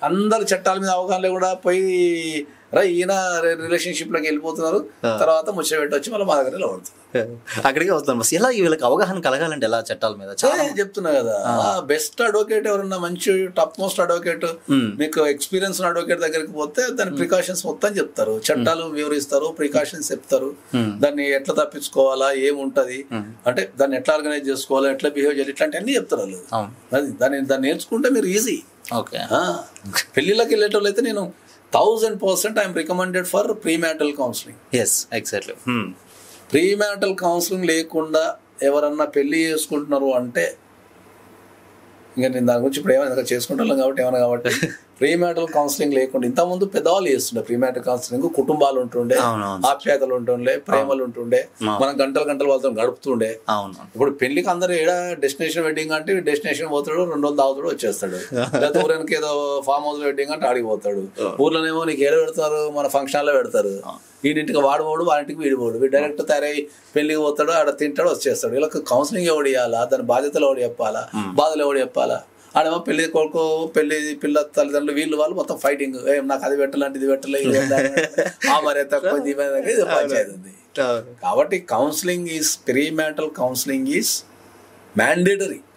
అందరు చట్టాల మీద అవగాహన కూడా పోయి ఈయన రిలేషన్షిప్ లోకి వెళ్ళిపోతున్నారు, తర్వాత ముచ్చట పెట్టి వచ్చి మళ్ళీ మా దగ్గర నిలబడుతున్నారు. అక్కడికే వస్తాను. బస్ ఎలా వీళ్ళకి అవగాహన కలగాలంటే ఎలా చట్టాల మీద? చెప్తున్నా కదా, బెస్ట్ అడ్వకేట్ ఎవరన్నా మంచి టాప్ మోస్ట్ అడ్వకేట్, మీకు ఎక్స్పీరియన్స్ ఉన్న అడ్వకేట్ దగ్గరికి పోతే దాని ప్రికాషన్స్ మొత్తం చెప్తారు, చట్టాలు వివరిస్తారు, ప్రికాషన్స్ చెప్తారు, దాన్ని ఎట్లా తప్పించుకోవాలా, ఏముంటది అంటే దాన్ని ఎట్లా ఆర్గనైజ్ చేసుకోవాలా, ఎట్లా బిహేవ్ చేయాలి, ఇట్లాంటి అన్ని చెప్తారు వాళ్ళు. దాన్ని నేర్చుకుంటే మీరు ఈజీ. పెళ్లిళ్ళకి వెళ్ళేటోళ్ళు అయితే నేను 1000% I'm recommended for pre marital counselling. Exactly. Pre marital counselling లేకుండా ఎవరన్నా పెళ్లి చేసుకుంటున్నారు అంటే ఇంకా నేను దాని గురించి ఇప్పుడు ఏమైనా చేసుకుంటున్నాం కాబట్టి ప్రీ మ్యారిటల్ కౌన్సిలింగ్ లేకుండా ఇంతకుముందు పెద్దవాళ్ళు చేస్తుండే ప్రీ మ్యారిటల్ కౌన్సిలింగ్. కుటుంబాలు ఉంటుండే, ఆప్యాయతలు ఉంటుండే, ప్రేమలు ఉంటుండే, మనం గంటలు వాళ్ళతో గడుపుతుండే. ఇప్పుడు పెళ్లికి అందరూ ఏడా డెస్టినేషన్ వెడ్డింగ్ అంటే డెస్టినేషన్ పోతాడు, 2 రోజులు తాగుతాడు, వచ్చేస్తాడు. లేదా ఊరికి ఏదో ఫామ్ హౌస్ వెడ్డింగ్ అంటే ఆడిపోతాడు. ఊర్లోనేమో నీకు ఏడ పెడతారు, మన ఫంక్షన్ లో పెడతారు. వీడింటికి వాడిపోడు, వాడింటికి వీడిపోడు, వీడు డైరెక్ట్ తయారై పెళ్లికి పోతాడు, ఆడ తింటాడు, వచ్చేస్తాడు. వీళ్ళకి కౌన్సిలింగ్ ఎవడు ఇవ్వాలా, దాని బాధ్యతలు ఎవడు చెప్పాలా, బాధలు ఎవడు చెప్పాలా? ఆడేమో పెళ్లి కొడుకు పెళ్లి పిల్ల తల్లిదండ్రులు వీళ్ళు వాళ్ళు మొత్తం ఫైటింగ్, నాకు అది పెట్టాలంటే ఇది పెట్టలే, మరి తక్కువ ఇది పంచాయతీ ఉంది. కాబట్టి counselling is pre marital counselling is mandatory.